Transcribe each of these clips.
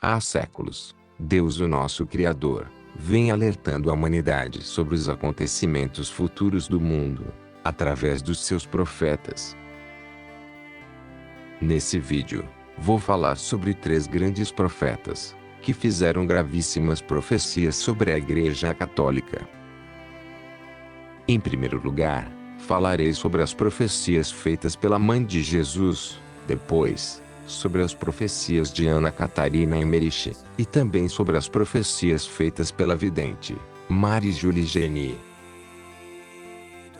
Há séculos, Deus, o nosso Criador, vem alertando a humanidade sobre os acontecimentos futuros do mundo, através dos seus profetas. Nesse vídeo, vou falar sobre 3 grandes profetas, que fizeram gravíssimas profecias sobre a Igreja Católica. Em primeiro lugar, falarei sobre as profecias feitas pela mãe de Jesus, depois, sobre as profecias de Ana Catarina Emmerich, e também sobre as profecias feitas pela vidente, Marie Julie Genie.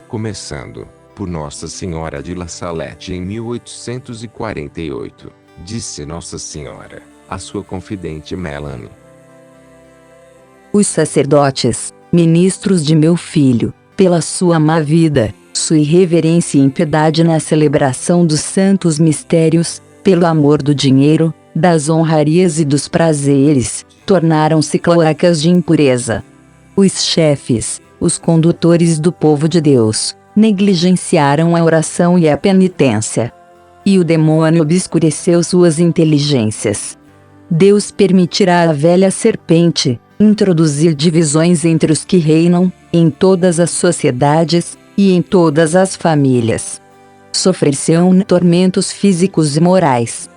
Começando, por Nossa Senhora de La Salette em 1848, disse Nossa Senhora, a sua confidente Melanie: os sacerdotes, ministros de meu filho, pela sua má vida, sua irreverência e impiedade na celebração dos santos mistérios, pelo amor do dinheiro, das honrarias e dos prazeres, tornaram-se cloacas de impureza. Os chefes, os condutores do povo de Deus, negligenciaram a oração e a penitência. E o demônio obscureceu suas inteligências. Deus permitirá à velha serpente introduzir divisões entre os que reinam, em todas as sociedades, e em todas as famílias. Sofrer-se-ão tormentos físicos e morais.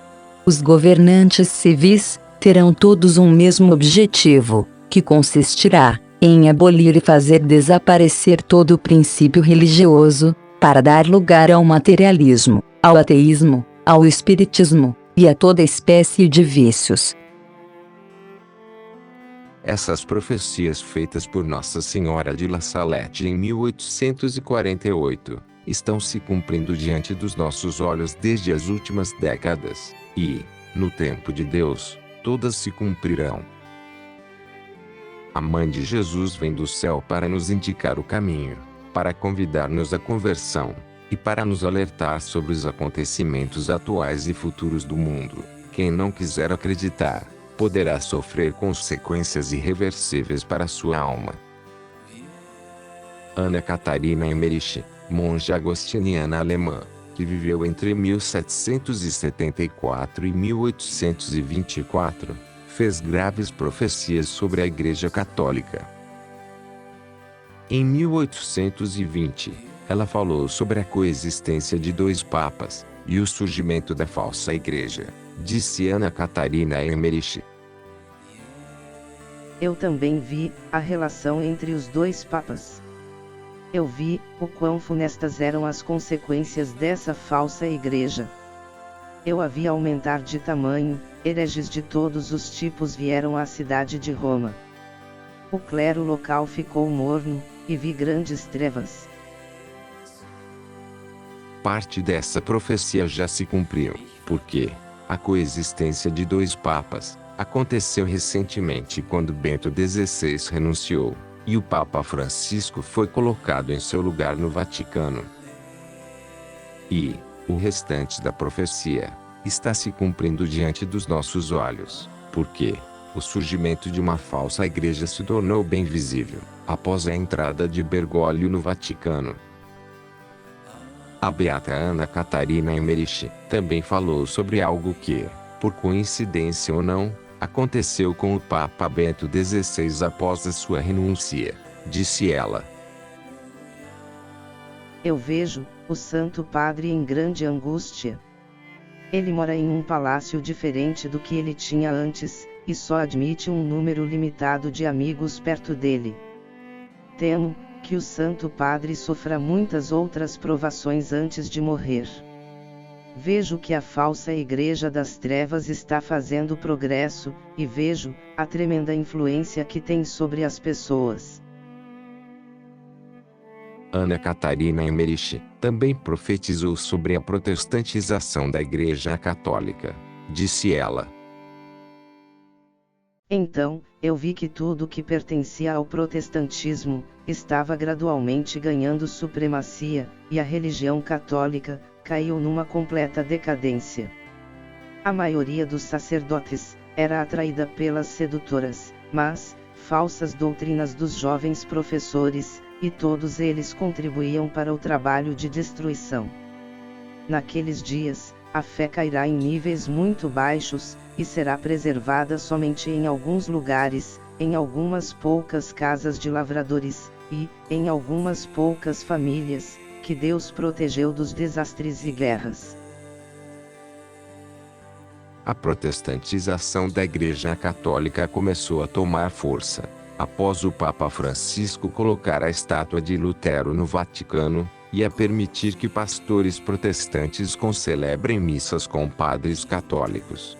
Os governantes civis terão todos um mesmo objetivo, que consistirá em abolir e fazer desaparecer todo o princípio religioso, para dar lugar ao materialismo, ao ateísmo, ao espiritismo, e a toda espécie de vícios. Essas profecias feitas por Nossa Senhora de La Salette em 1848, estão se cumprindo diante dos nossos olhos desde as últimas décadas, e, no tempo de Deus, todas se cumprirão. A Mãe de Jesus vem do céu para nos indicar o caminho, para convidar-nos à conversão, e para nos alertar sobre os acontecimentos atuais e futuros do mundo. Quem não quiser acreditar, poderá sofrer consequências irreversíveis para sua alma. Ana Catarina Emmerich, monja agostiniana alemã, que viveu entre 1774 e 1824, fez graves profecias sobre a Igreja Católica. Em 1820, ela falou sobre a coexistência de 2 papas, e o surgimento da falsa igreja, disse Ana Catarina Emmerich. Eu também vi a relação entre os 2 papas. Eu vi o quão funestas eram as consequências dessa falsa igreja. Eu a vi aumentar de tamanho, hereges de todos os tipos vieram à cidade de Roma. O clero local ficou morno, e vi grandes trevas. Parte dessa profecia já se cumpriu, porque a coexistência de 2 papas aconteceu recentemente quando Bento XVI renunciou, e o Papa Francisco foi colocado em seu lugar no Vaticano. E o restante da profecia está se cumprindo diante dos nossos olhos, porque o surgimento de uma falsa igreja se tornou bem visível após a entrada de Bergoglio no Vaticano. A beata Ana Catarina Emmerich também falou sobre algo que, por coincidência ou não, aconteceu com o Papa Bento XVI após a sua renúncia, disse ela. Eu vejo o Santo Padre em grande angústia. Ele mora em um palácio diferente do que ele tinha antes, e só admite um número limitado de amigos perto dele. Temo que o Santo Padre sofra muitas outras provações antes de morrer. Vejo que a falsa igreja das trevas está fazendo progresso, e vejo a tremenda influência que tem sobre as pessoas. Ana Catarina Emmerich também profetizou sobre a protestantização da Igreja Católica, disse ela. Então, eu vi que tudo que pertencia ao protestantismo estava gradualmente ganhando supremacia, e a religião católica caiu numa completa decadência. A maioria dos sacerdotes era atraída pelas sedutoras, mas falsas doutrinas dos jovens professores, e todos eles contribuíam para o trabalho de destruição. Naqueles dias, a fé cairá em níveis muito baixos, e será preservada somente em alguns lugares, em algumas poucas casas de lavradores, e, em algumas poucas famílias, que Deus protegeu dos desastres e guerras. A protestantização da Igreja Católica começou a tomar força após o Papa Francisco colocar a estátua de Lutero no Vaticano, e a permitir que pastores protestantes concelebrem missas com padres católicos.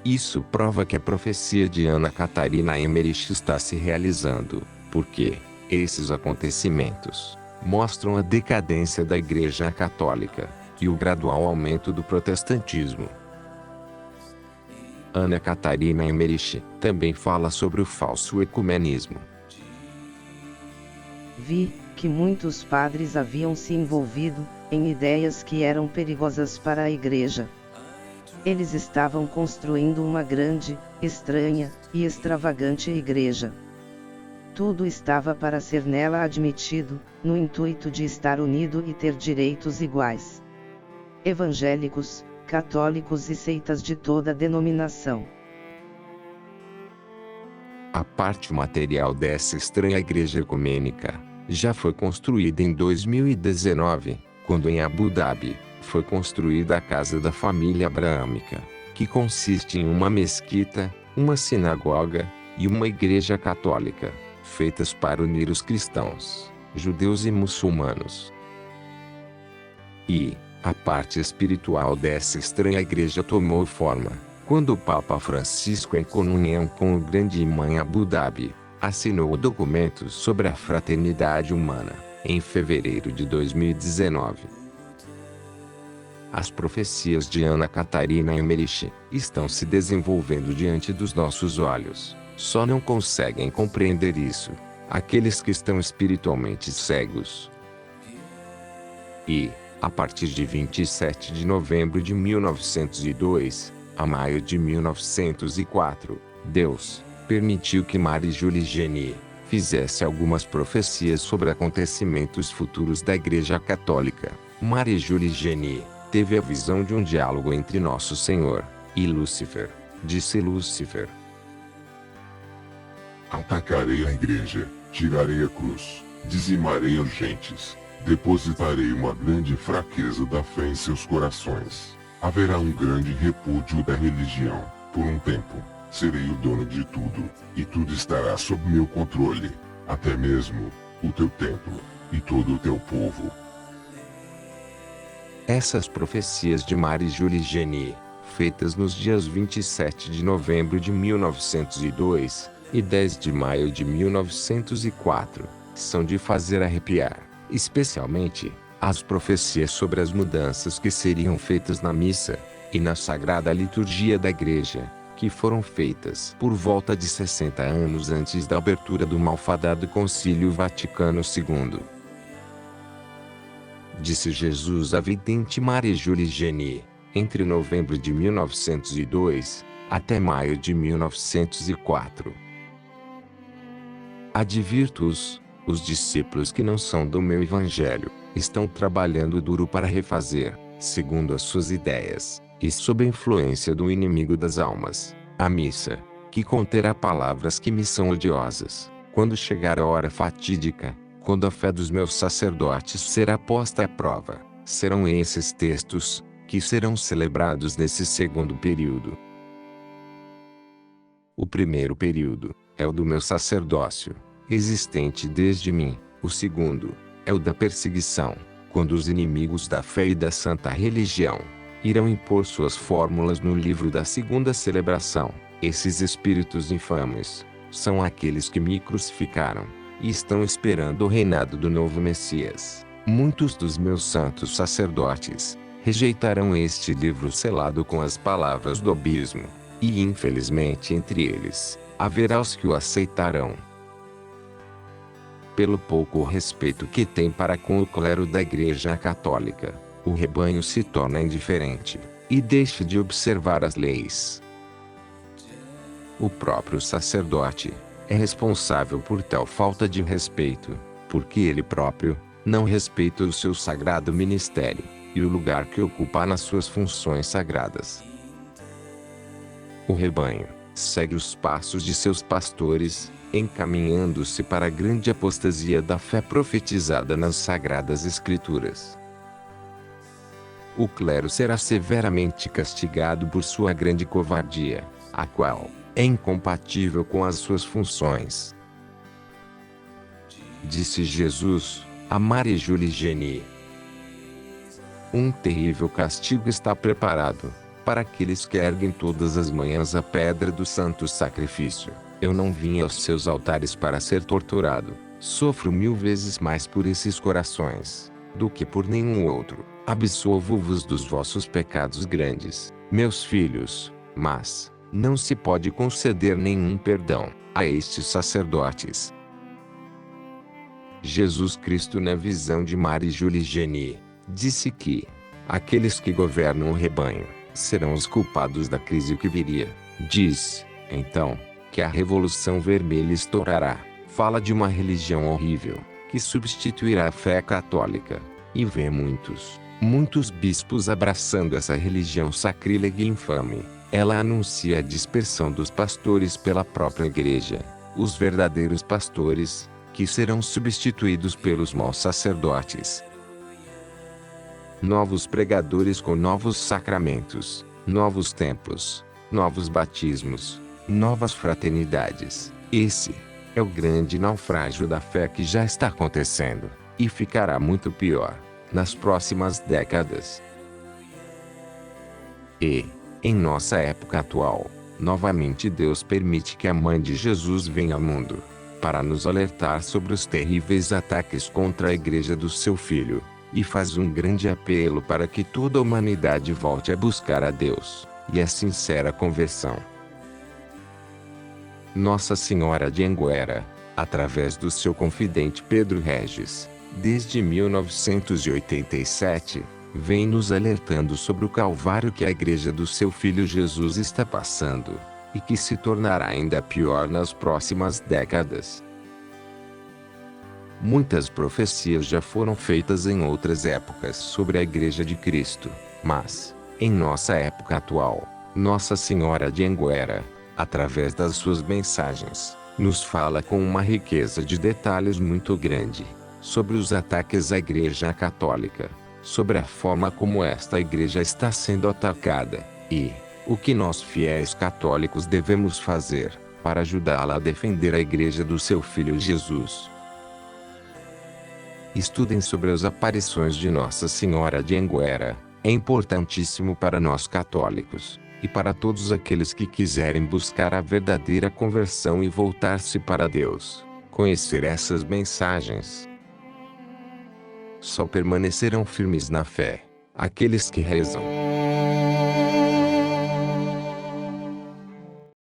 Isso prova que a profecia de Ana Catarina Emmerich está se realizando, porque esses acontecimentos mostram a decadência da Igreja Católica e o gradual aumento do protestantismo. Ana Catarina Emmerich também fala sobre o falso ecumenismo. Vi que muitos padres haviam se envolvido em ideias que eram perigosas para a Igreja. Eles estavam construindo uma grande, estranha e extravagante igreja. Tudo estava para ser nela admitido, no intuito de estar unido e ter direitos iguais. Evangélicos, católicos e seitas de toda denominação. A parte material dessa estranha igreja ecumênica já foi construída em 2019, quando em Abu Dhabi foi construída a Casa da Família Abraâmica, que consiste em uma mesquita, uma sinagoga e uma igreja católica, feitas para unir os cristãos, judeus e muçulmanos. E a parte espiritual dessa estranha igreja tomou forma quando o Papa Francisco, em comunhão com o grande imã em Abu Dhabi, assinou o documento sobre a fraternidade humana, em fevereiro de 2019. As profecias de Ana Catarina Emmerich estão se desenvolvendo diante dos nossos olhos. Só não conseguem compreender isso aqueles que estão espiritualmente cegos. E, a partir de 27 de novembro de 1902, a maio de 1904, Deus permitiu que Marie-Julie Genie fizesse algumas profecias sobre acontecimentos futuros da Igreja Católica. Marie-Julie Genie teve a visão de um diálogo entre Nosso Senhor e Lúcifer. Disse Lúcifer: atacarei a igreja, tirarei a cruz, dizimarei as gentes, depositarei uma grande fraqueza da fé em seus corações. Haverá um grande repúdio da religião. Por um tempo, serei o dono de tudo, e tudo estará sob meu controle, até mesmo o teu templo e todo o teu povo. Essas profecias de Marie-Julie Genie, feitas nos dias 27 de novembro de 1902 e 10 de maio de 1904, são de fazer arrepiar, especialmente as profecias sobre as mudanças que seriam feitas na missa e na sagrada liturgia da Igreja, que foram feitas por volta de 60 anos antes da abertura do malfadado Concílio Vaticano II. Disse Jesus à vidente Marie-Julie Genie, entre novembro de 1902 até maio de 1904. Advirto-os, os discípulos que não são do meu evangelho, estão trabalhando duro para refazer, segundo as suas ideias, e sob a influência do inimigo das almas, a missa, que conterá palavras que me são odiosas. Quando chegar a hora fatídica, quando a fé dos meus sacerdotes será posta à prova, serão esses textos que serão celebrados nesse segundo período. O primeiro período é o do meu sacerdócio, existente desde mim. O segundo é o da perseguição, quando os inimigos da fé e da santa religião irão impor suas fórmulas no livro da segunda celebração. Esses espíritos infames são aqueles que me crucificaram e estão esperando o reinado do novo Messias. Muitos dos meus santos sacerdotes rejeitarão este livro selado com as palavras do abismo, e infelizmente entre eles haverá os que o aceitarão. Pelo pouco respeito que tem para com o clero da Igreja Católica, o rebanho se torna indiferente e deixa de observar as leis. O próprio sacerdote é responsável por tal falta de respeito, porque ele próprio não respeita o seu sagrado ministério. e o lugar que ocupa nas suas funções sagradas. O rebanho segue os passos de seus pastores, encaminhando-se para a grande apostasia da fé profetizada nas Sagradas Escrituras. O clero será severamente castigado por sua grande covardia, a qual é incompatível com as suas funções. Disse Jesus a Marie-Julie Genie: um terrível castigo está preparado para aqueles que erguem todas as manhãs a pedra do santo sacrifício. Eu não vim aos seus altares para ser torturado. Sofro 1000 vezes mais por esses corações do que por nenhum outro. Absolvo-vos dos vossos pecados grandes, meus filhos, mas não se pode conceder nenhum perdão a estes sacerdotes. Jesus Cristo, na visão de Marie-Julie Genie, disse que aqueles que governam o rebanho serão os culpados da crise que viria. Diz, então, que a Revolução Vermelha estourará. Fala de uma religião horrível, que substituirá a fé católica. E vê muitos bispos abraçando essa religião sacrílega e infame. Ela anuncia a dispersão dos pastores pela própria igreja. Os verdadeiros pastores, que serão substituídos pelos maus sacerdotes. Novos pregadores com novos sacramentos, novos templos, novos batismos, novas fraternidades. Esse é o grande naufrágio da fé que já está acontecendo, e ficará muito pior nas próximas décadas. E, em nossa época atual, novamente Deus permite que a mãe de Jesus venha ao mundo, para nos alertar sobre os terríveis ataques contra a igreja do seu Filho, e faz um grande apelo para que toda a humanidade volte a buscar a Deus, e a sincera conversão. Nossa Senhora de Anguera, através do seu confidente Pedro Regis, desde 1987, vem nos alertando sobre o calvário que a igreja do seu Filho Jesus está passando, e que se tornará ainda pior nas próximas décadas. Muitas profecias já foram feitas em outras épocas sobre a Igreja de Cristo, mas, em nossa época atual, Nossa Senhora de Anguera, através das suas mensagens, nos fala com uma riqueza de detalhes muito grande sobre os ataques à Igreja Católica, sobre a forma como esta Igreja está sendo atacada, e o que nós fiéis católicos devemos fazer para ajudá-la a defender a Igreja do seu Filho Jesus. Estudem sobre as aparições de Nossa Senhora de Anguera. É importantíssimo para nós católicos, e para todos aqueles que quiserem buscar a verdadeira conversão e voltar-se para Deus, conhecer essas mensagens. Só permanecerão firmes na fé aqueles que rezam.